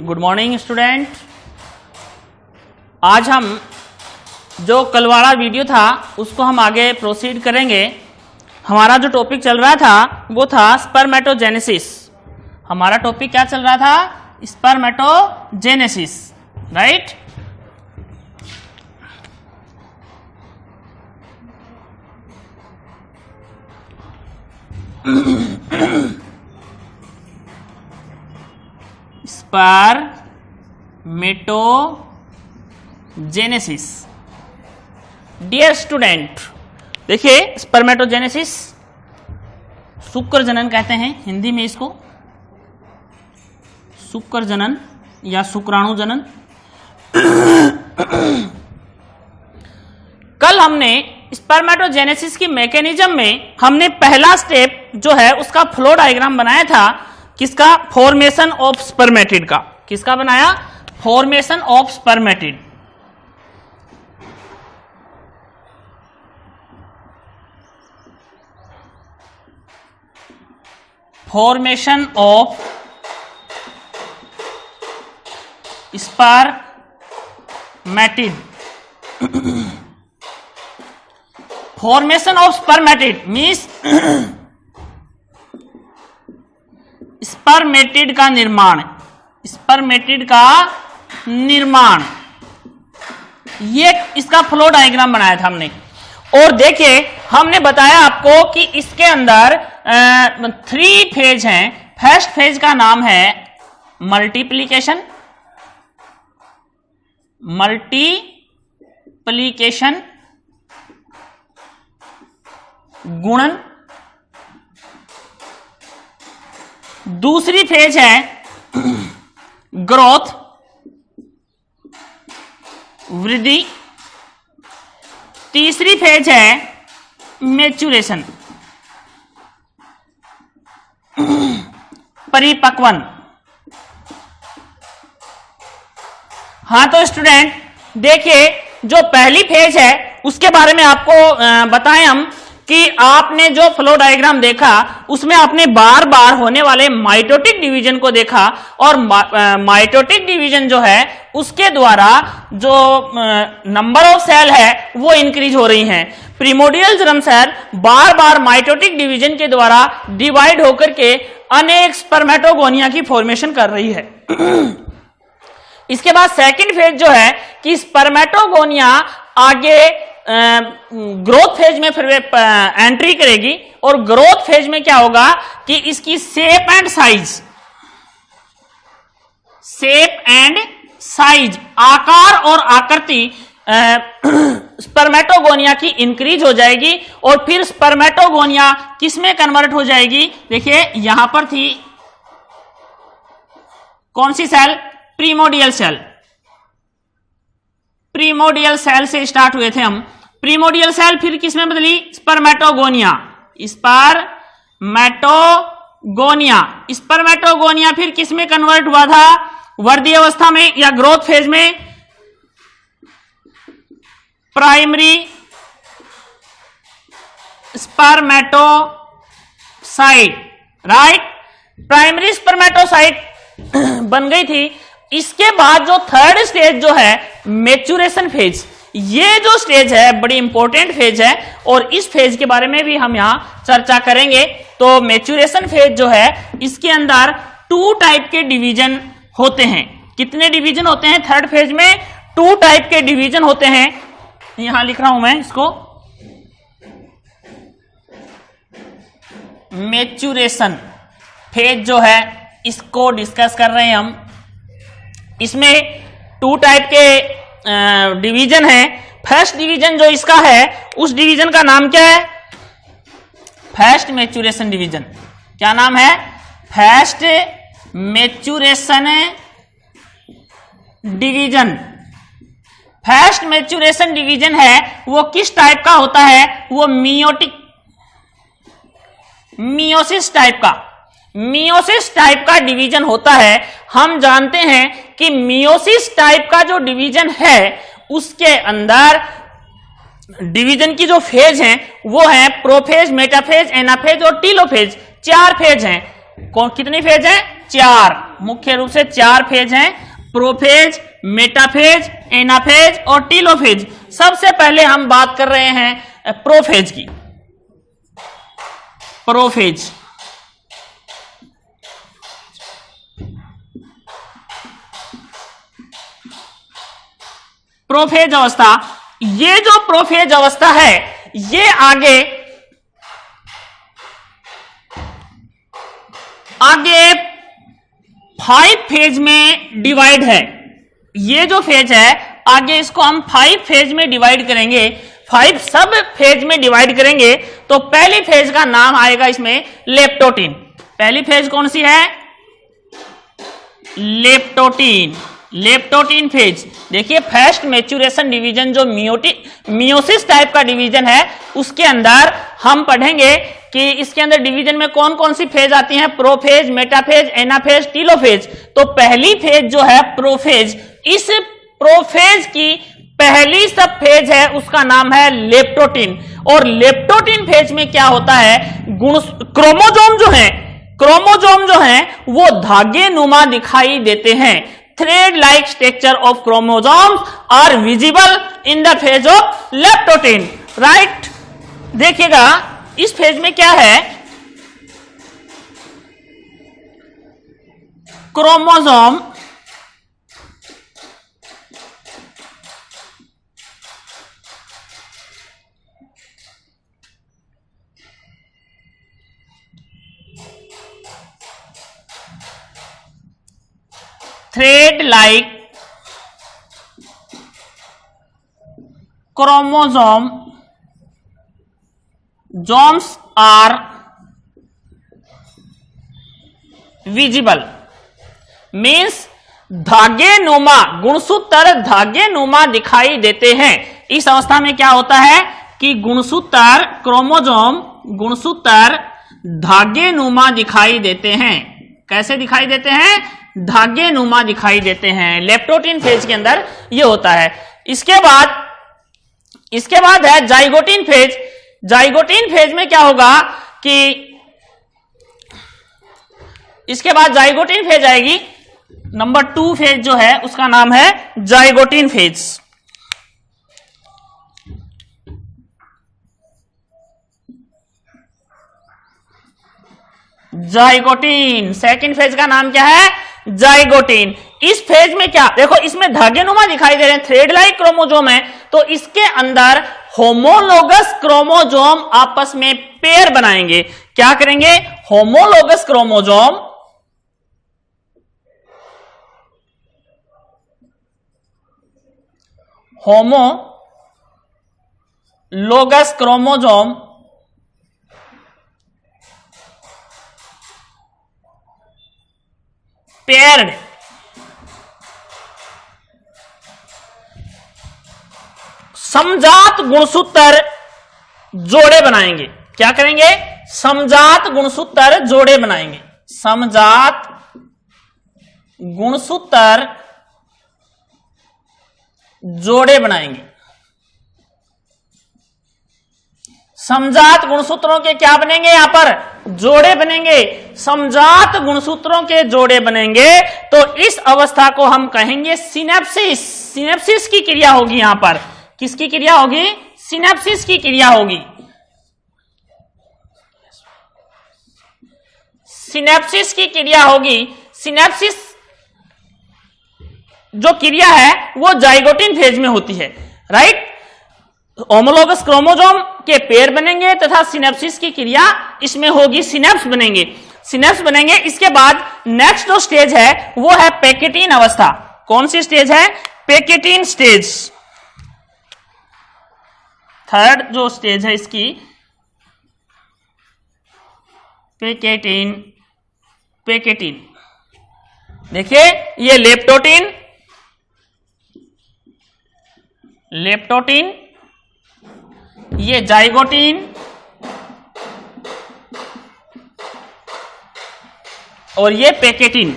Good morning student. आज हम जो कल वाला वीडियो था उसको हम आगे प्रोसीड करेंगे। हमारा जो टॉपिक चल रहा था वो था स्पर्मेटोजेनेसिस। हमारा टॉपिक क्या चल रहा था? Spermatogenesis, right. Spermatogenesis. Dear student, देखिए स्पर्मेटोजेनेसिस शुक्र जनन कहते हैं हिंदी में इसको, शुक्र जनन या शुक्राणु जनन। कल हमने स्पर्मेटोजेनेसिस की मैकेनिज्म में हमने पहला स्टेप जो है उसका फ्लो डायग्राम बनाया था। किसका? फॉर्मेशन ऑफ स्पर्मेटिड का। किसका बनाया? Formation of spermatid. Formation of spermatid. Formation of spermatid means spermatid का निर्माण। स्पर्मेटिड का निर्माण, ये इसका फ्लो डायग्राम बनाया था हमने। और देखिए हमने बताया आपको कि इसके अंदर 3 फेज हैं। फर्स्ट फेज का नाम है मल्टीप्लिकेशन, मल्टीप्लिकेशन गुणन। दूसरी फेज है ग्रोथ, वृद्धि। तीसरी फेज है मैच्योरेशन, परिपक्वन। हाँ तो स्टूडेंट देखिए, जो पहली फेज है उसके बारे में आपको बताएं हम कि आपने जो फ्लो डायग्राम देखा उसमें आपने बार बार होने वाले माइटोटिक डिवीजन को देखा। और माइटोटिक डिवीजन जो है उसके द्वारा जो नंबर ऑफ सेल है वो इंक्रीज हो रही हैं। प्रिमोडियल जर्म सेल बार बार माइटोटिक डिवीजन के द्वारा डिवाइड होकर के अनेक स्पर्मेटोगोनिया की फॉर्मेशन कर रही है। इसके बाद सेकंड फेज जो है कि स्पर्मेटोगोनिया आगे ग्रोथ फेज में फिर एंट्री करेगी। और ग्रोथ फेज में क्या होगा कि इसकी शेप एंड साइज, आकार और आकृति स्पर्मेटोगोनिया की इंक्रीज हो जाएगी। और फिर स्पर्मेटोगोनिया किसमें कन्वर्ट हो जाएगी? देखिए यहां पर थी कौन सी cell? Primordial cell. Primordial cell से स्टार्ट हुए थे हम। प्रीमोडियल सेल फिर किसमें बदली? स्पर्मेटोगोनिया। स्पर्मेटोगोनिया स्पर्मेटोगोनिया फिर किसमें कन्वर्ट हुआ था? वृद्धि अवस्था में या ग्रोथ फेज में primary spermatocyte, right. Primary spermatocyte बन गई थी। इसके बाद जो थर्ड स्टेज जो है मैच्योरेशन फेज, ये जो स्टेज है बड़ी इंपॉर्टेंट फेज है और इस फेज के बारे में भी हम यहां चर्चा करेंगे। तो मैच्योरेशन फेज जो है इसके अंदर 2 टाइप के डिवीजन होते हैं। कितने डिवीजन होते हैं? थर्ड फेज में 2 टाइप के डिवीजन होते हैं। यहां लिख रहा हूं मैं इसको। मैच्योरेशन फेज जो है इसको डिस्कस कर रहे हैं हम। इसमें 2 टाइप के डिवीजन है। फर्स्ट डिवीजन जो इसका है उस डिवीजन का नाम क्या है? First maturation division. क्या नाम है? First maturation division. First maturation division है वो किस टाइप का होता है? वो मियोसिस टाइप का डिवीजन होता है। हम जानते हैं कि मियोसिस टाइप का जो डिवीजन है उसके अंदर डिवीजन की जो फेज हैं वो है प्रोफेज, मेटाफेज, एनाफेज और टीलोफेज। 4 फेज हैं। कितनी फेज हैं? 4। मुख्य रूप से 4 फेज हैं, प्रोफेज, मेटाफेज, एनाफेज और टीलोफेज। सबसे पहले हम बात कर रहे हैं प्रोफेज की। प्रोफेज प्रोफेज अवस्था, ये जो प्रोफेज अवस्था है ये आगे 5 फेज में डिवाइड है। ये जो फेज है आगे इसको हम 5 फेज में डिवाइड करेंगे, 5 सब फेज में डिवाइड करेंगे। तो पहली फेज का नाम आएगा इसमें लेप्टोटीन। पहली फेज कौन सी है? लेप्टोटीन। Leptotene phase. देखिए फर्स्ट मैच्योरेशन डिवीजन जो मियोसिस टाइप का डिवीजन है उसके अंदर हम पढ़ेंगे कि इसके अंदर डिवीजन में कौन कौन सी फेज आती हैं, प्रोफेज, मेटाफेज, एनाफेज, टीलोफेज। तो पहली फेज जो है प्रोफेज, इस प्रोफेज की पहली सब फेज है उसका नाम है लेप्टोटीन। और लेप्टोटीन फेज में क्या होता है, क्रोमोजोम जो है वो धागे नुमा दिखाई देते हैं। Thread like structure of chromosomes are visible in the phase of leptotene. Right, देखिएगा इस फेज में क्या है, chromosome thread like chromosomes are visible means धागे नुमा, गुणसूत्र धागे नुमा दिखाई देते हैं। इस अवस्था में क्या होता है कि गुणसूत्र क्रोमोजोम गुणसूत्र धागे नुमा दिखाई देते हैं। कैसे दिखाई देते हैं? धागे नुमा दिखाई देते हैं। लेप्टोटीन फेज के अंदर ये होता है। इसके बाद है जाइगोटीन फेज। जाइगोटीन फेज में क्या होगा कि इसके बाद जाइगोटीन फेज आएगी। नंबर 2 फेज जो है उसका नाम है zygotene phase. Zygotene second phase का नाम क्या है? जाइगोटीन। इस फेज में क्या देखो, इसमें धागेनुमा दिखाई दे रहे हैं, थ्रेड लाइक क्रोमोजोम है, तो इसके अंदर होमोलोगस क्रोमोजोम आपस में पेयर बनाएंगे। क्या करेंगे? होमोलोगस क्रोमोजोम पेयर्ड समजात गुणसूत्र जोड़े बनाएंगे। क्या करेंगे? समजात गुणसूत्र जोड़े बनाएंगे। समजात गुणसूत्र जोड़े बनाएंगे। समजात गुणसूत्रों के क्या बनेंगे? यहां पर जोड़े बनेंगे। समजात गुणसूत्रों के जोड़े बनेंगे तो इस अवस्था को हम कहेंगे सिनेप्सिस। सिनेप्सिस की क्रिया होगी। यहां पर किसकी क्रिया होगी? सिनेप्सिस की क्रिया होगी। सिनेप्सिस की क्रिया होगी। सिनेप्सिस जो क्रिया है वो जाइगोटीन फेज में होती है। राइट, होमोलोगस क्रोमोजोम के पेयर बनेंगे तथा सिनेप्सिस की क्रिया इसमें होगी, सिनेप्स बनेंगे। सिनेप्स बनेंगे। इसके बाद नेक्स्ट जो स्टेज है वो है पैकेटीन अवस्था। कौन सी स्टेज है? Pachytene stage. थर्ड जो स्टेज है इसकी पैकेटीन। पैकेटीन देखिए, ये लेप्टोटीन, लेप्टोटीन, ये जाइगोटीन और ये पैकेटीन।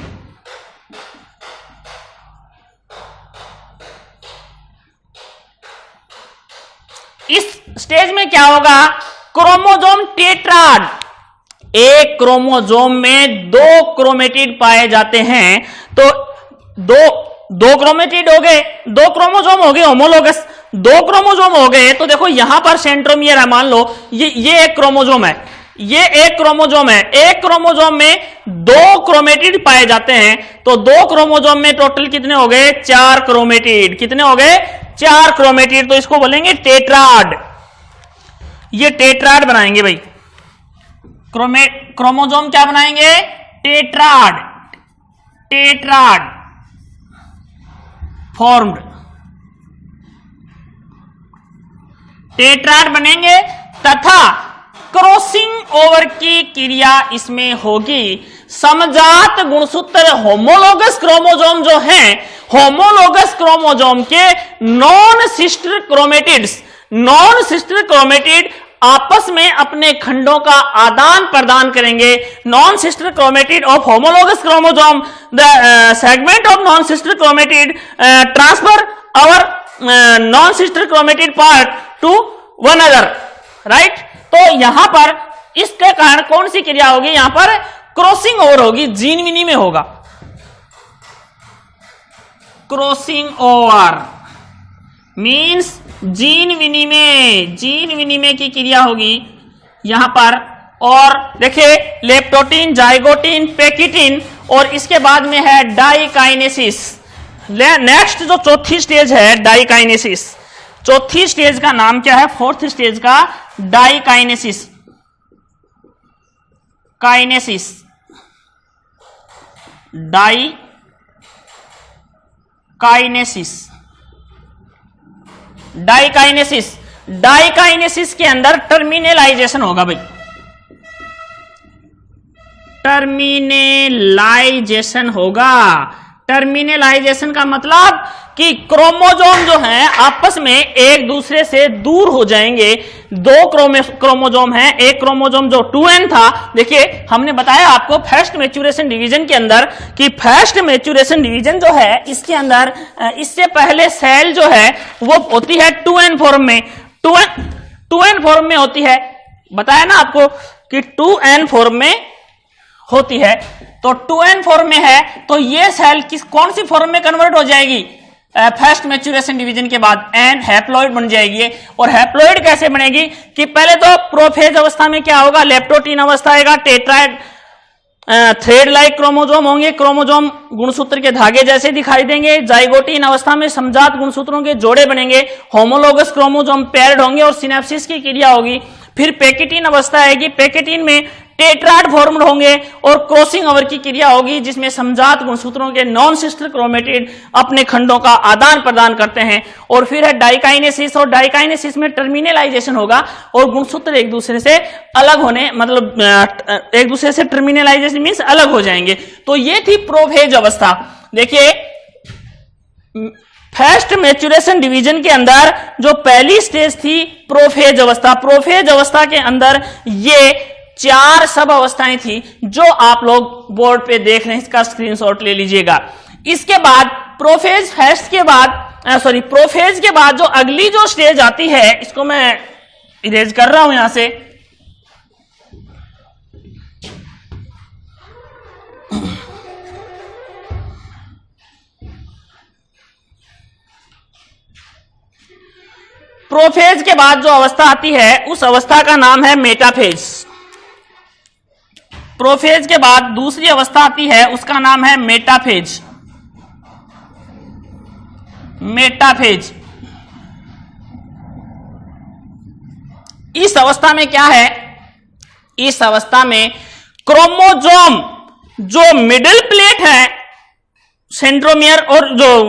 इस स्टेज में क्या होगा? क्रोमोजोम टेट्राड, एक क्रोमोजोम में 2 क्रोमेटिड पाए जाते हैं। तो दो क्रोमेटिड हो गए, 2 क्रोमोजोम हो गए होमोलोगस, 2 क्रोमोजोम हो गए। तो देखो यहां पर सेंट्रोमियर है, मान लो ये एक क्रोमोजोम है, ये एक क्रोमोजोम है, एक क्रोमोजोम में 2 क्रोमेटिड पाए जाते हैं। तो 2 क्रोमोजोम में टोटल कितने हो गए? 4 क्रोमेटिड। कितने हो गए? 4 क्रोमेटिड। तो इसको बोलेंगे टेट्राड। ये टेट्राड बनाएंगे भाई, क्रोमोजोम क्या बनाएंगे? टेट्राड, टेट्राड फॉर्म्ड, टेट्राड बनेंगे तथा क्रॉसिंग ओवर की क्रिया इसमें होगी। समजात गुणसूत्र होमोलोगस क्रोमोजोम जो हैं, होमोलोगस क्रोमोजोम के non sister chromatids, non sister chromatid आपस में अपने खंडों का आदान प्रदान करेंगे। Non sister chromatid of homologous chromosome, the segment of non sister chromatid transfer our non sister chromatid part to one other, right. तो यहां पर इसके कारण कौन सी क्रिया होगी? यहां पर क्रॉसिंग ओवर होगी, जीन विनिमय होगा। क्रॉसिंग ओवर मीन्स जीन विनिमय, जीन विनिमय की क्रिया होगी यहां पर। और देखिए लेप्टोटीन, जाइगोटीन, पेकिटिन, और इसके बाद में है डाइकाइनेसिस। नेक्स्ट जो चौथी स्टेज है डाइकाइनेसिस, चौथी स्टेज का नाम क्या है? फोर्थ स्टेज का diakinesis, kinesis, diakinesis, diakinesis. Diakinesis के अंदर टर्मिनलाइजेशन होगा भाई, टर्मिनलाइजेशन होगा। टर्मिनलाइजेशन का मतलब कि क्रोमोजोम जो हैं आपस में एक दूसरे से दूर हो जाएंगे। 2 क्रोमोजोम हैं, एक क्रोमोजोम जो 2n था, देखिए हमने बताया आपको फर्स्ट मैच्यूरेशन डिवीजन के अंदर कि फर्स्ट मैच्यूरेशन डिवीजन जो है इसके अंदर इससे पहले सेल जो है वो होती है 2n फॉर्म में, 2n फॉर्म में होती है। बताया ना आपको कि 2n फॉर्म में होती है। तो 2n फॉर्म में है तो ये सेल कौन सी फॉर्म में कन्वर्ट हो जाएगी? फर्स्ट मैच्यूरेशन डिवीजन के बाद एन हैप्लॉइड बन जाएगी। और हैप्लॉइड कैसे बनेगी कि पहले तो प्रोफेज अवस्था में क्या होगा? लेप्टोटीन अवस्था आएगा, टेट्राइड थ्रेड लाइक क्रोमोजोम होंगे, क्रोमोजोम गुणसूत्र के धागे जैसे दिखाई देंगे। जाइगोटीन अवस्था में समजात गुणसूत्रों के जोड़े बनेंगे, होमोलोगस क्रोमोजोम पेयर्ड होंगे और सिनेप्सिस की क्रिया होगी। फिर पेकिटिन अवस्था आएगी, पेकिटिन में टेट्राड फॉर्म्ड होंगे और क्रॉसिंग ओवर की क्रिया होगी जिसमें समजात गुणसूत्रों के नॉन सिस्टर क्रोमेटिड अपने खंडों का आदान प्रदान करते हैं। और फिर है डाइकाइनेसिस, और डाइकाइनेसिस में टर्मिनलाइजेशन होगा और गुणसूत्र एक दूसरे से अलग होने, मतलब एक दूसरे से टर्मिनलाइजेशन मींस अलग हो जाएंगे। तो ये थी प्रोफेज अवस्था। देखिए फर्स्ट मैच्यूरेशन डिवीजन के अंदर जो पहली स्टेज थी प्रोफेज अवस्था, प्रोफेज अवस्था के अंदर ये 4 सब अवस्थाएं थी जो आप लोग बोर्ड पे देख रहे हैं, इसका स्क्रीनशॉट ले लीजिएगा। इसके बाद प्रोफेज फर्स्ट के बाद प्रोफेज के बाद जो अगली जो स्टेज आती है, इसको मैं इरेज कर रहा हूं यहां से। प्रोफेज के बाद जो अवस्था आती है उस अवस्था का नाम है मेटाफेज। प्रोफेज के बाद दूसरी अवस्था आती है उसका नाम है मेटाफेज। मेटाफेज इस अवस्था में क्या है? इस अवस्था में क्रोमोजोम जो मिडिल प्लेट है, सेंट्रोमियर और जो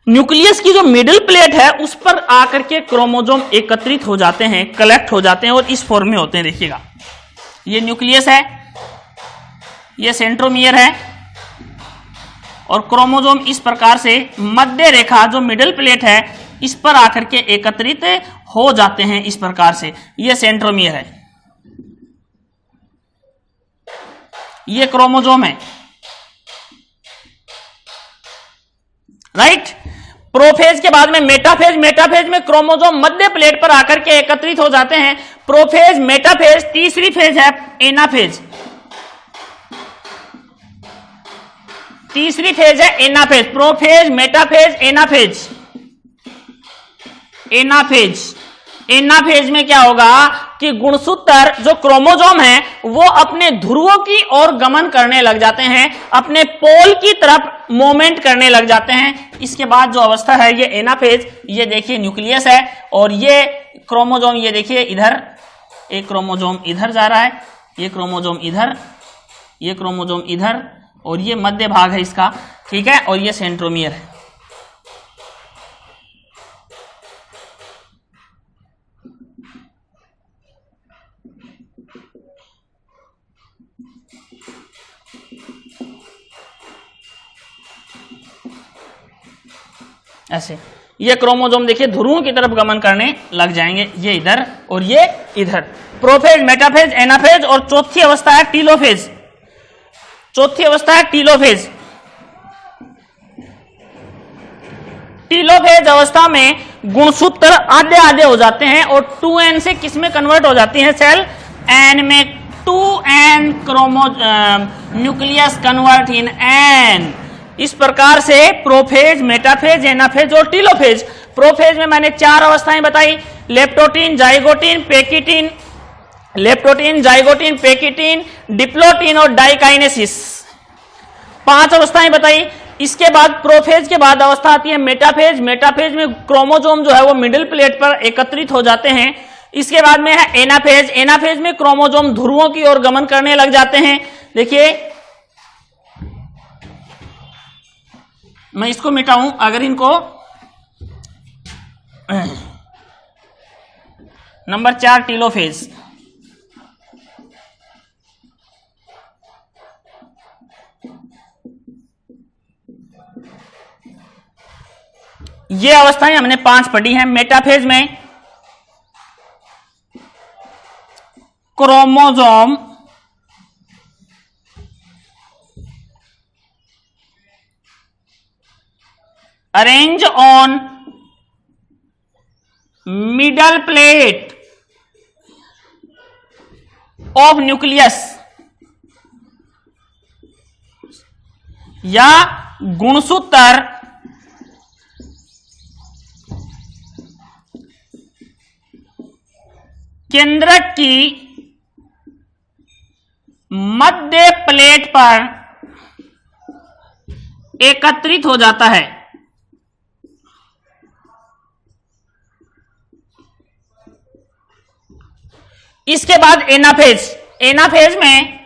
न्यूक्लियस की जो मिडिल प्लेट है उस पर आकर के क्रोमोजोम एकत्रित हो जाते हैं, कलेक्ट हो जाते हैं और इस फॉर्म में होते हैं। देखिएगा ये न्यूक्लियस है, ये सेंट्रोमियर है और क्रोमोजोम इस प्रकार से मध्य रेखा जो मिडिल प्लेट है इस पर आकर के एकत्रित हो जाते हैं। इस प्रकार से ये सेंट्रोमियर है, ये क्रोमोजोम है, राइट। प्रोफेज के बाद में मेटाफेज, मेटाफेज में क्रोमोजोम मध्य प्लेट पर आकर के एकत्रित हो जाते हैं। प्रोफेज, मेटाफेज, तीसरी फेज है एनाफेज। तीसरी फेज है anaphase, prophase, metaphase, anaphase. Anaphase, anaphase में क्या होगा कि गुणसूत्र जो क्रोमोसोम है वो अपने ध्रुवों की ओर गमन करने लग जाते हैं, अपने पोल की तरफ मूवमेंट करने लग जाते हैं। इसके बाद जो अवस्था है ये एनाफेज, ये देखिए न्यूक्लियस है और ये क्रोमोसोम, ये देखिए इधर एक क्रोमोसोम इधर जा रहा है, ये क्रोमोसोम इधर, ये क्रोमोसोम इधर और ये मध्य भाग है इसका, ठीक है, और ये सेंट्रोमियर है। ऐसे ये क्रोमोसोम देखिए ध्रुवों की तरफ गमन करने लग जाएंगे, ये इधर और ये इधर। प्रोफेज, मेटाफेज, एनाफेज और चौथी अवस्था है टीलोफेज। चौथी अवस्था है टीलोफेज। टीलोफेज अवस्था में गुणसूत्र आधे आधे हो जाते हैं और 2n से किस में कन्वर्ट हो जाती है सेल? n में। 2n nucleus convert in n। इस प्रकार से प्रोफेज, मेटाफेज, एनाफेज और टीलोफेज। प्रोफेज में मैंने 4 अवस्थाएं बताई, leptotene, zygotene, pachytene, leptotene, zygotene, pachytene, diplotene और डाइकाइनेसिस। 5 अवस्थाएं बताई। इसके बाद प्रोफेज के बाद अवस्था आती है मेटाफेज। मेटाफेज में क्रोमोसोम जो है वो मिडिल प्लेट पर एकत्रित हो जाते हैं। इसके बाद में है एनाफेज। एनाफेज में क्रोमोसोम ध्रुवों की ओर गमन करने लग जाते हैं। देखिए मैं इसको मिटाऊं, अगर इनको नंबर 4 टीलोफेज। ये अवस्थाएं हमने 5 पढ़ी हैं। मेटाफेज में chromosome arrange on middle plate of nucleus या गुणसूत्र केंद्रक की मध्य प्लेट पर एकत्रित हो जाता है। इसके बाद एनाफेज। एनाफेज में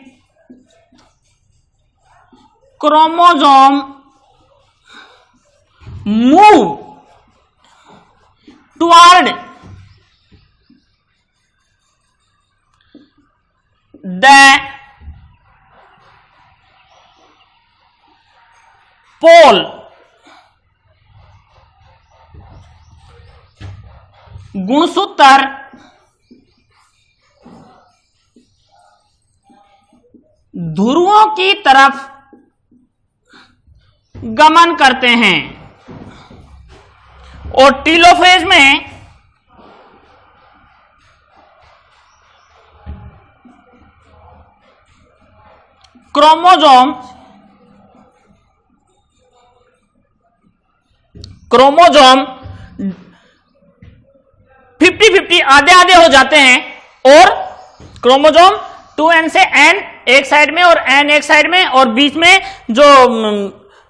क्रोमोसोम मूव टुवर्ड द पोल। गुणसूत्र ध्रुवों की तरफ गमन करते हैं और टीलोफेज में क्रोमोसोम 50-50 आधे आधे हो जाते हैं और क्रोमोसोम 2n से n एक साइड में और n एक साइड में और बीच में जो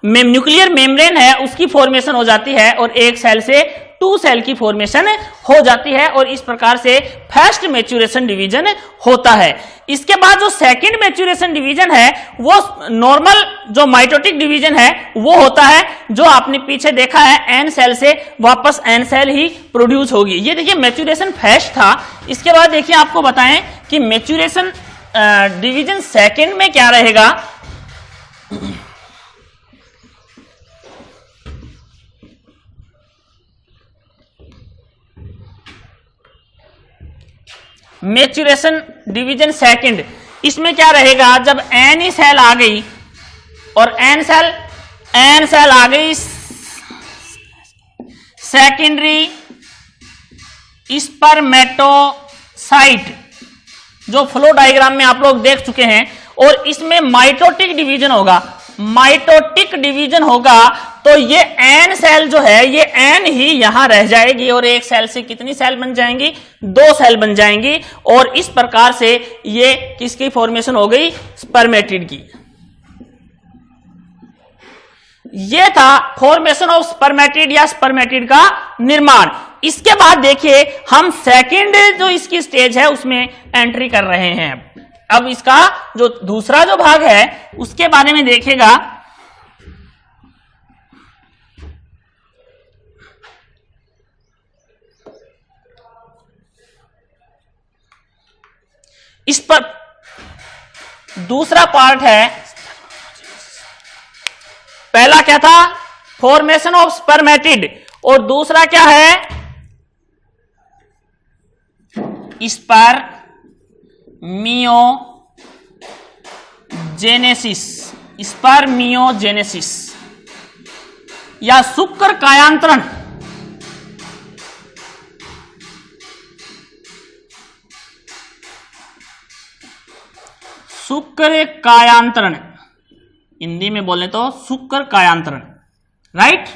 न्यूक्लियर मेम्ब्रेन है उसकी फॉर्मेशन हो जाती है और एक सेल से 2 सेल की फॉर्मेशन हो जाती है और इस प्रकार से फर्स्ट मैच्योरेशन डिवीजन होता है। इसके बाद जो सेकंड मैच्योरेशन डिवीजन है वो नॉर्मल जो माइटोटिक डिवीजन है वो होता है, जो आपने पीछे देखा है n सेल से वापस n सेल ही प्रोड्यूस होगी। ये देखिए मैच्योरेशन फर्स्ट था। इसके बाद देखिए आपको बताएं कि मैच्योरेशन डिवीजन सेकंड में क्या रहेगा। मैच्योरेशन डिवीजन सेकंड, इसमें क्या रहेगा, जब एन ही सेल आ गई और एन सेल आ गई सेकेंडरी स्पर्मेटोसाइट साइट जो फ्लो डायग्राम में आप लोग देख चुके हैं, और इसमें माइटोटिक डिवीजन होगा। माइटोटिक डिवीजन होगा तो ये एन सेल जो है ये एन ही यहां रह जाएगी, और एक सेल से कितनी सेल बन जाएंगी? 2 सेल बन जाएंगी। और इस प्रकार से ये किसकी फॉर्मेशन हो गई? स्पर्मेटिड की। ये था फॉर्मेशन ऑफ स्पर्मेटिड या स्पर्मेटिड का निर्माण। इसके बाद देखिए हम सेकंड जो इसकी स्टेज है उसमें एंट्री कर रहे हैं। अब इसका जो दूसरा जो भाग है उसके बारे में देखेगा। इस पर दूसरा पार्ट है, पहला क्या था? फॉर्मेशन ऑफ स्पर्मेटिड, और दूसरा क्या है? स्पर्मियोजेनेसिस। स्पर्मियोजेनेसिस या शुक्र कायांतरण। शुक्र कायांतरण, हिंदी में बोले तो शुक्र कायांतरण, राइट।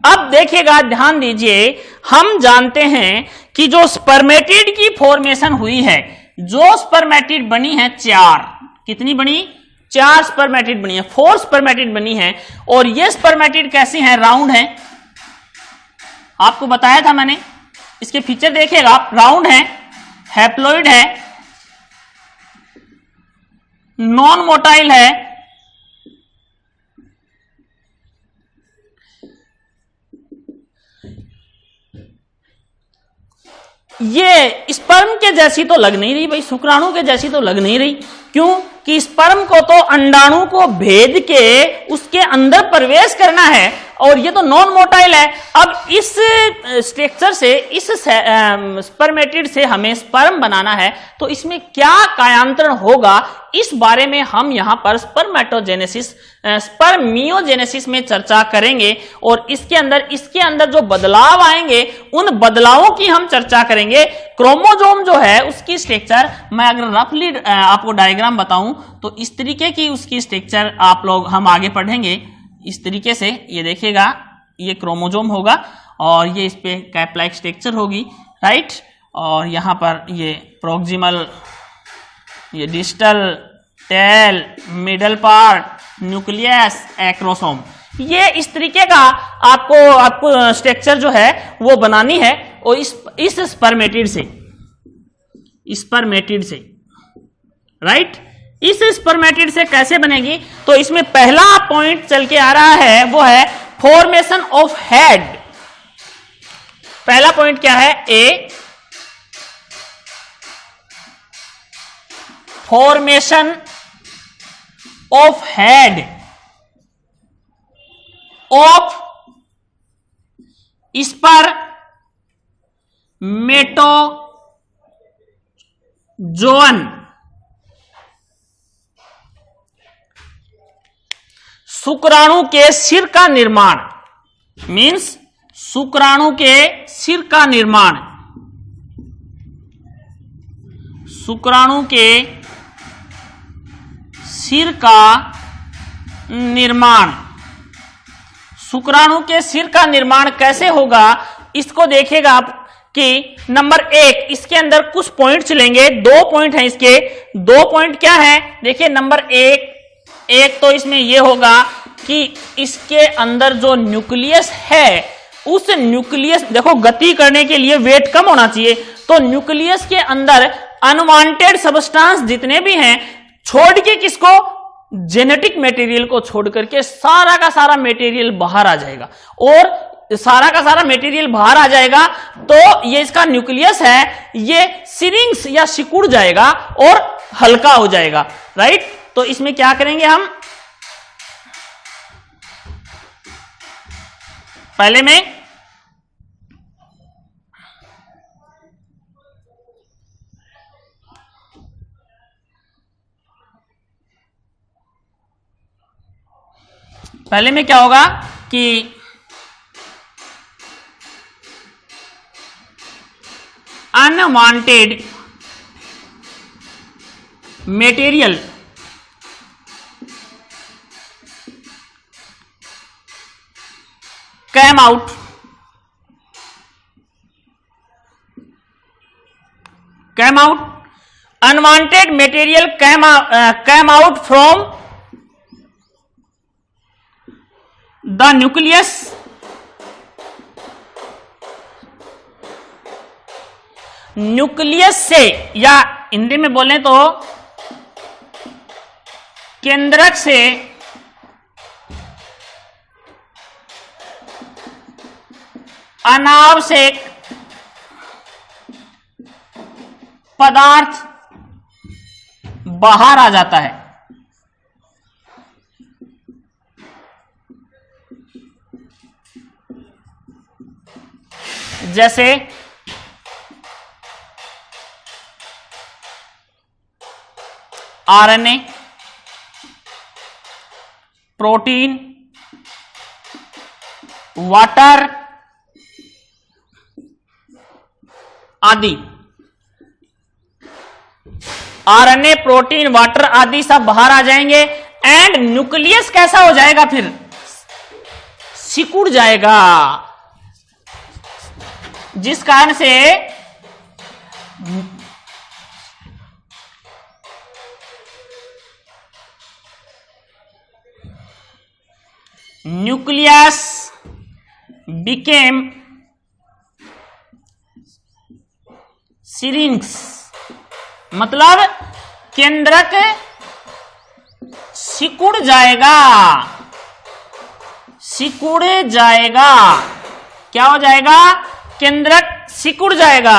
अब देखिएगा, ध्यान दीजिए, हम जानते हैं कि जो स्पर्मेटिड की फॉर्मेशन हुई है, जो स्पर्मेटिड बनी है 4, कितनी बनी? 4 स्पर्मेटिड बनी है, 4 स्पर्मेटिड बनी है। और ये स्पर्मेटिड कैसी हैं? राउंड है। आपको बताया था मैंने, इसके फीचर देखिएगा, राउंड है, हैप्लॉइड है, नॉन मोटाइल है, ये स्पर्म के जैसी तो लग नहीं रही भाई, शुक्राणु के जैसी तो लग नहीं रही। क्यों? कि स्पर्म को तो अंडाणु को भेद के उसके अंदर प्रवेश करना है, और ये तो नॉन मोटाइल है। अब इस स्ट्रक्चर से, इस स्पर्मेटिड से हमें स्पर्म बनाना है, तो इसमें क्या कायांतरण होगा, इस बारे में हम यहां पर स्पर्मियोजेनेसिस में चर्चा करेंगे। और इसके अंदर जो बदलाव आएंगे उन बदलावों की हम चर्चा करेंगे। क्रोमोसोम जो है उसकी स्ट्रक्चर, मैं अगर रफली आपको डायग्राम बताऊं तो इस तरीके की उसकी स्ट्रक्चर आप लोग हम आगे पढ़ेंगे। इस तरीके से ये देखिएगा, ये क्रोमोसोम होगा और ये इस पे कैप लाइक स्ट्रक्चर होगी, राइट। और यहाँ पर ये प्रोक्सिमल, ये distal, tail, middle part, nucleus, acrosome, ये इस तरीके का आपको स्ट्रक्चर जो है वो बनानी है। और इस स्पर्मेटिड से, राइट, इस स्पर्मेटिड से कैसे बनेगी? तो इसमें पहला पॉइंट चल के आ रहा है, वो है फॉर्मेशन ऑफ हेड। पहला पॉइंट क्या है? ए, फॉर्मेशन ऑफ हेड ऑफ स्पर्मेटोजोअन। शुक्राणु के सिर का निर्माण, मीन्स शुक्राणु के सिर का निर्माण, शुक्राणु के सिर का निर्माण। शुक्राणु के सिर का निर्माण कैसे होगा, इसको देखिएगा आप कि नंबर 1, इसके अंदर कुछ पॉइंट्स लेंगे, 2 पॉइंट हैं इसके। 2 पॉइंट क्या है? देखिए, नंबर 1 तो इसमें यह होगा कि इसके अंदर जो न्यूक्लियस है, उस न्यूक्लियस, देखो गति करने के लिए वेट कम होना चाहिए, तो न्यूक्लियस के अंदर अनवांटेड सब्सटेंस जितने भी हैं, छोड़ के किसको? जेनेटिक मटेरियल को छोड़ करके सारा का सारा मटेरियल बाहर आ जाएगा। और सारा का सारा मटेरियल बाहर आ जाएगा तो ये इसका न्यूक्लियस है, ये सिरिंग्स या सिकुड़ जाएगा और हल्का हो जाएगा, राइट। तो इसमें क्या करेंगे हम? पहले में क्या होगा कि unwanted material came out unwanted material came out from the nucleus से, या हिंदी में बोलें तो केंद्रक से अनावश्यक पदार्थ बाहर आ जाता है। जैसे आरएनए, प्रोटीन, वाटर आदि। आरएनए, प्रोटीन, वाटर आदि सब बाहर आ जाएंगे एंड न्यूक्लियस कैसा हो जाएगा, फिर सिकुड़ जाएगा, जिस कारण से न्यूक्लियस बिकेम सिरिंक्स, मतलब केंद्रक सिकुड़ जाएगा, सिकुड़ जाएगा। क्या हो जाएगा? केंद्रक सिकुड़ जाएगा।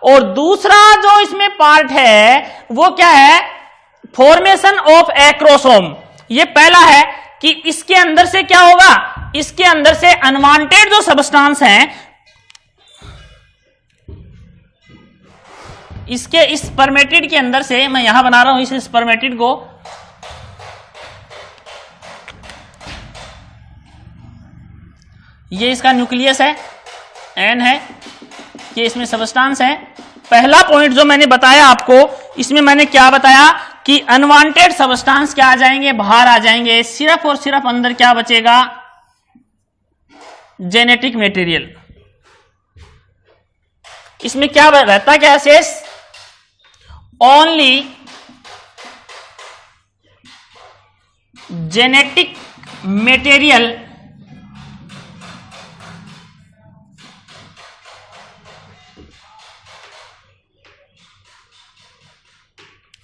और दूसरा जो इसमें पार्ट है वो क्या है? Formation of acrosome. ये पहला है कि इसके अंदर से क्या होगा, इसके अंदर से अनवांटेड जो सब्सटेंस हैं, इसके इस स्पर्मेटिड के अंदर से, मैं यहां बना रहा हूं इस स्पर्मेटिड को, ये इसका न्यूक्लियस है, एन है, ये इसमें सब्सटेंस है। पहला पॉइंट जो मैंने बताया आपको, इसमें मैंने क्या बताया कि अनवांटेड सब्सटेंस क्या आ जाएंगे, बाहर आ जाएंगे। सिर्फ और सिर्फ अंदर क्या बचेगा? Genetic material. इसमें क्या रहता, क्या शेष? Only genetic material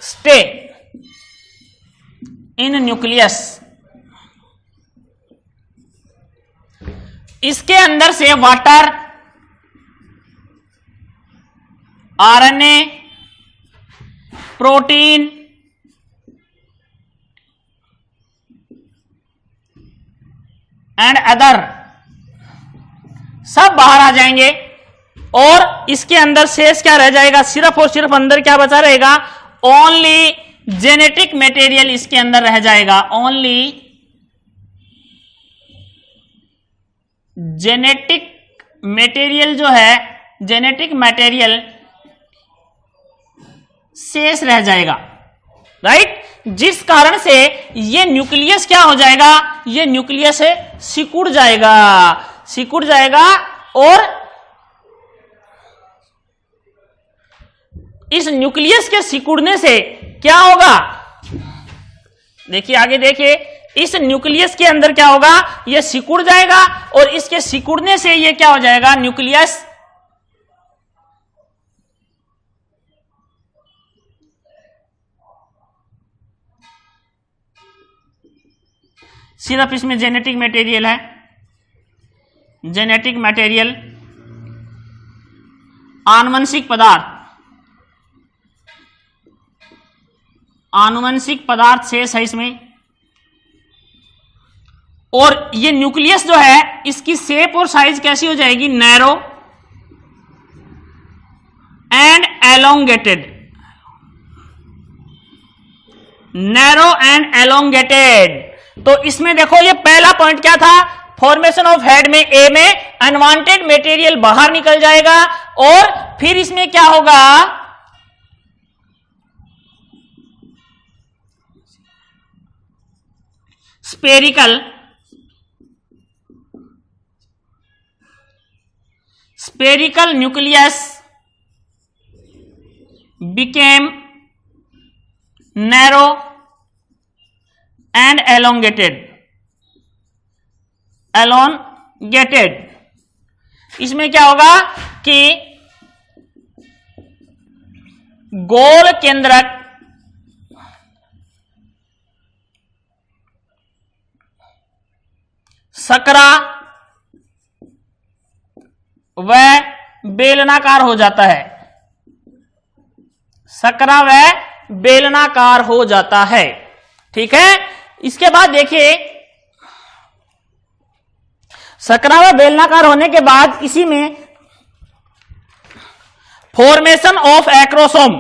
stay in nucleus. इसके अंदर से water, RNA, protein, and other सब बाहर आ जाएंगे और इसके अंदर शेष क्या रह जाएगा? सिर्फ और सिर्फ अंदर क्या बचा रहेगा? ओनली जेनेटिक मटेरियल इसके अंदर रह जाएगा। ओनली जेनेटिक मटेरियल जो है, जेनेटिक मटेरियल शेष रह जाएगा, राइट? जिस कारण से ये न्यूक्लियस क्या हो जाएगा? ये न्यूक्लियस सिकुड़ जाएगा, सिकुड़ जाएगा। और इस न्यूक्लियस के सिकुड़ने से क्या होगा? देखिए आगे देखिए, इस न्यूक्लियस के अंदर क्या होगा? ये सिकुड़ जाएगा और इसके सिकुड़ने से ये क्या हो जाएगा? न्यूक्लियस सिर्फ इसमें जेनेटिक मटेरियल है, जेनेटिक मटेरियल, आनुवंशिक पदार्थ, आनुवंशिक पदार्थ शेष है इसमें। और ये न्यूक्लियस जो है, इसकी शेप और साइज कैसी हो जाएगी? Narrow and elongated, narrow and elongated. तो इसमें देखो, ये पहला पॉइंट क्या था? फॉर्मेशन ऑफ हेड में ए में अनवांटेड मटेरियल बाहर निकल जाएगा और फिर इसमें क्या होगा? spherical nucleus became narrow and elongated. इसमें क्या होगा कि गोल केंद्रक सकरा व बेलनाकार हो जाता है। सकरा व बेलनाकार हो जाता है। ठीक है, इसके बाद देखिए सकरा व बेलनाकार होने के बाद इसी में फॉर्मेशन ऑफ एक्रोसोम,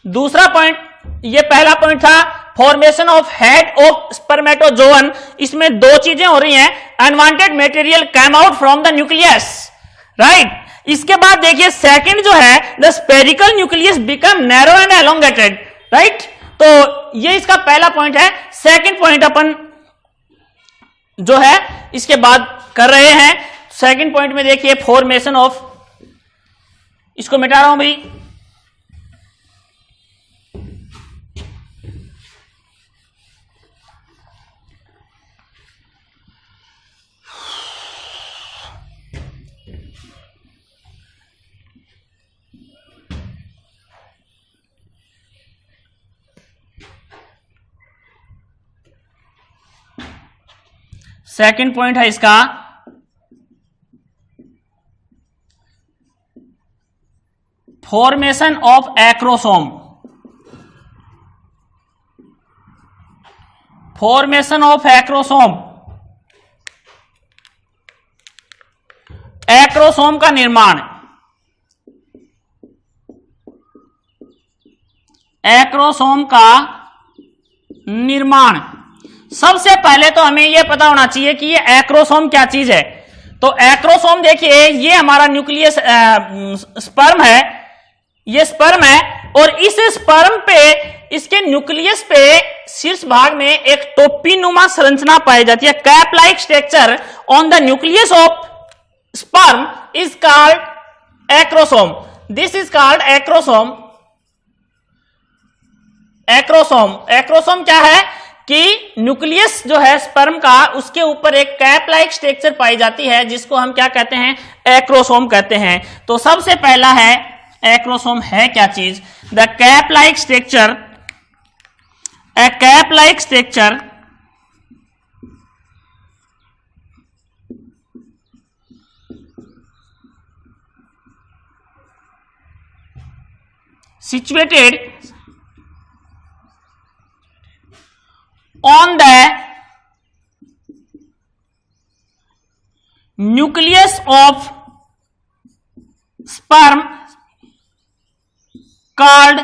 दूसरा पॉइंट, ये पहला पॉइंट था फॉर्मेशन ऑफ हेड ऑफ स्पर्मेटोजोवन। इसमें दो चीजें हो रही हैं, unwanted material come out from the nucleus, right. इसके बाद देखिए सेकंड जो है the spherical nucleus become narrow and elongated, right. तो ये इसका पहला पॉइंट है। सेकंड पॉइंट अपन जो है इसके बाद कर रहे हैं। सेकंड पॉइंट में देखिए फॉर्मेशन ऑफ, इसको मिटा रहा हूं भाई, सेकंड पॉइंट है इसका formation of acrosome. Formation of acrosome, acrosome का निर्माण, एक्रोसोम का निर्माण। सबसे पहले तो हमें यह पता होना चाहिए कि ये एक्रोसोम क्या चीज है। तो एक्रोसोम देखिए ये हमारा न्यूक्लियस स्पर्म है, ये स्पर्म है और इस स्पर्म पे, इसके न्यूक्लियस पे शीर्ष भाग में एक टोपी नुमा संरचना पाई जाती है। Cap like structure on the nucleus of sperm is called acrosome. This is called acrosome. Acrosome क्या है कि न्यूक्लियस जो है स्पर्म का, उसके ऊपर एक कैप लाइक स्ट्रक्चर पाई जाती है जिसको हम क्या कहते हैं, एक्रोसोम कहते हैं। तो सबसे पहला है एक्रोसोम है क्या चीज, the cap like structure, A cap like structure situated on the nucleus of sperm called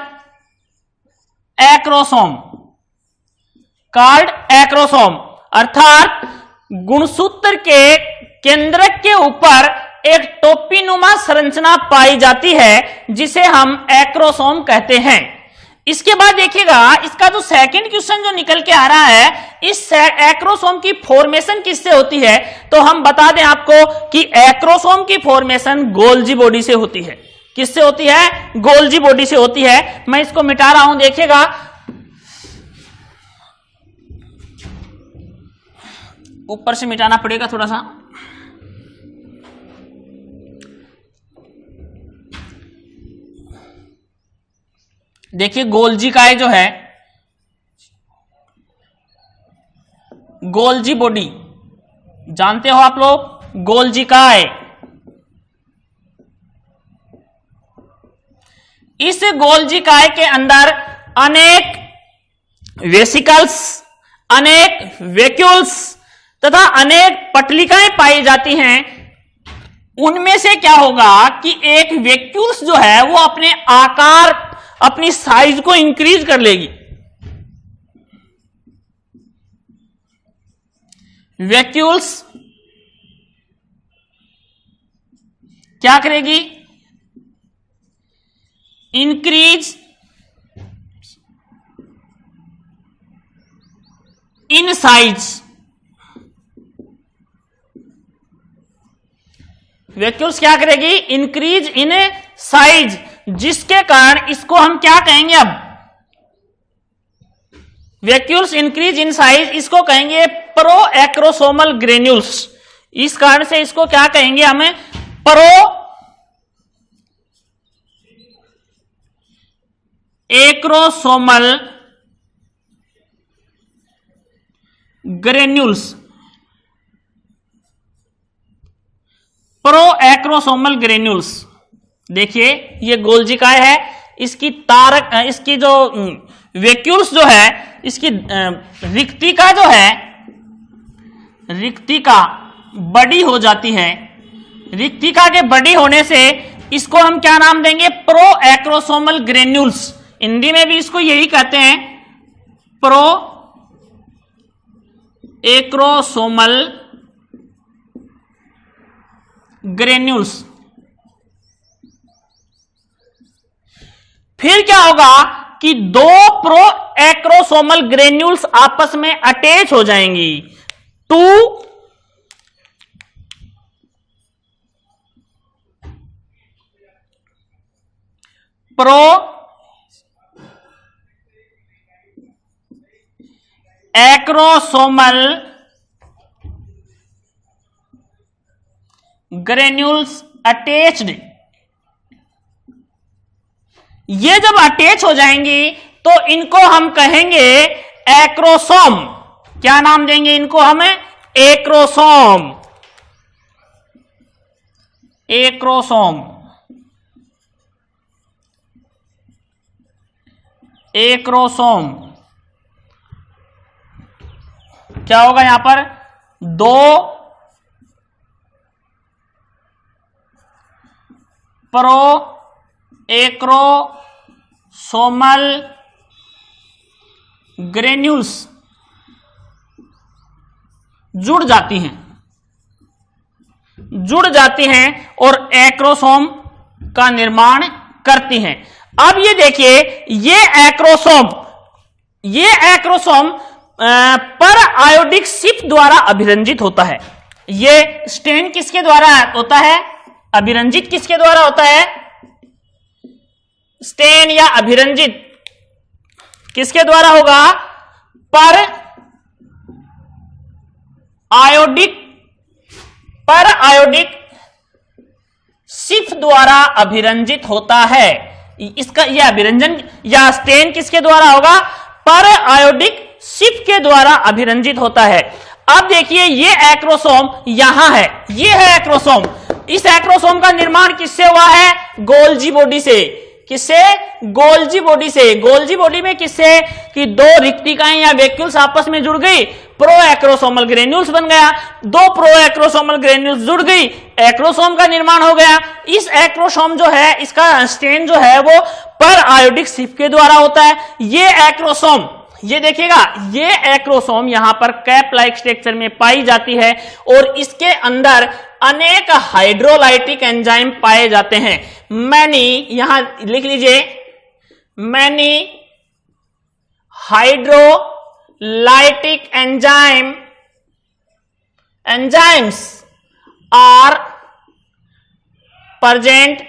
acrosome, अर्थात गुणसूत्र के केंद्रक के ऊपर एक टोपीनुमा संरचना पाई जाती है जिसे हम एक्रोसोम कहते हैं। इसके बाद देखिएगा इसका जो सेकंड क्वेश्चन जो निकल के आ रहा है, इस एक्रोसोम की फॉर्मेशन किससे होती है। तो हम बता दें आपको कि एक्रोसोम की फॉर्मेशन गोल्जी बॉडी से होती है। किससे होती है, गोल्जी बॉडी से होती है। मैं इसको मिटा रहा हूं, देखिएगा ऊपर से मिटाना पड़ेगा थोड़ा सा। देखिए गोल्जी काय जो है, गोल्जी बॉडी जानते हो आप लोग, गोल्जी काय। इस गोल्जी काय के अंदर अनेक वेसिकल्स, अनेक वैक्यूल्स तथा अनेक पटलिकाएं पाई जाती हैं। उनमें से क्या होगा कि एक वैक्यूल्स जो है वो अपने आकार, अपनी साइज को इंक्रीज कर लेगी। वैक्यूल्स क्या करेगी, इंक्रीज इन साइज, वैक्यूल्स क्या करेगी, इंक्रीज इन साइज, जिसके कारण इसको हम क्या कहेंगे, अब वैक्यूल्स इंक्रीज इन साइज, इसको कहेंगे प्रो एक्रोसोमल ग्रेन्यूल्स। इस कारण से इसको क्या कहेंगे हमें, pro acrosomal granules, pro acrosomal granules. देखिए ये गोल्जिकाय है, इसकी तारक, इसकी जो वैक्यूल्स जो है, इसकी रिक्तिका जो है, रिक्तिका बड़ी हो जाती है। रिक्तिका के बड़ी होने से इसको हम क्या नाम देंगे, प्रो एक्रोसोमल ग्रेन्यूल्स। हिंदी में भी इसको यही कहते हैं, प्रो एक्रोसोमल ग्रेन्यूल्स। फिर क्या होगा कि दो प्रो एक्रोसोमल ग्रेन्यूल्स आपस में अटैच हो जाएंगी, to pro acrosomal granules attached. ये जब अटैच हो जाएंगी तो इनको हम कहेंगे एक्रोसोम। क्या नाम देंगे इनको हमें, एक्रोसोम। Acrosome, acrosome. क्या होगा यहां पर, दो प्रो एक्रोसोमल ग्रेन्यूल्स जुड़ जाती हैं और एक्रोसोम का निर्माण करती हैं। अब ये देखिए, ये एक्रोसोम पर आयोडिक शिफ्ट द्वारा अभिरंजित होता है। ये स्टेन किसके द्वारा होता है, अभिरंजित किसके द्वारा होता है, स्टेन या अभिरंजित किसके द्वारा होगा, पर आयोडिक शिफ्ट द्वारा अभिरंजित होता है। इसका यह अभिरंजन या स्टेन किसके द्वारा होगा, पर आयोडिक शिफ्ट के द्वारा अभिरंजित होता है। अब देखिए ये एक्रोसोम यहां है, ये है एक्रोसोम। इस एक्रोसोम का निर्माण किससे हुआ है, गोल्जी बॉडी से। किससे, गोल्जी बॉडी से। गोल्जी बॉडी में किससे, कि दो रिक्तिकाएं या वैक्यूल्स आपस में जुड़ गई, प्रो एक्रोसोमल ग्रेन्यूल्स बन गया। दो प्रो एक्रोसोमल ग्रेन्यूल्स जुड़ गई, एक्रोसोम का निर्माण हो गया। इस एक्रोसोम जो है, इसका स्टेन जो है वो पर आयोडिक शिफ्ट के द्वारा होता है। ये एक्रोसोम, ये देखिएगा, ये एक्रोसोम यहां पर कैप लाइक स्ट्रक्चर में पाई जाती है और इसके अंदर अनेक हाइड्रोलाइटिक एंजाइम पाए जाते हैं। मैनी, यहां लिख लीजिए, many hydrolytic enzymes are present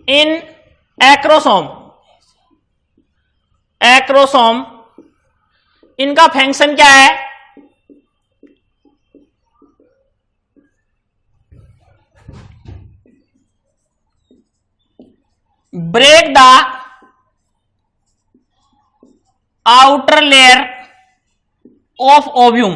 in acrosome. Acrosome, इनका फंक्शन क्या है, break the outer layer of ovum.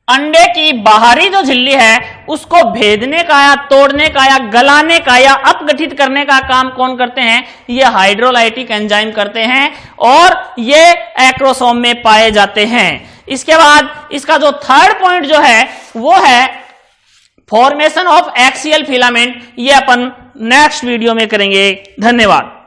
अंडे की बाहरी जो झिल्ली है उसको भेदने का या तोड़ने का या गलाने का या अपगठित करने का काम कौन करते हैं, ये हाइड्रोलाइटिक एंजाइम करते हैं और ये एक्रोसोम में पाए जाते हैं। इसके बाद इसका जो थर्ड पॉइंट जो है वो है फॉर्मेशन ऑफ एक्सियल फिलामेंट। ये अपन नेक्स्ट वीडियो में करेंगे। धन्यवाद।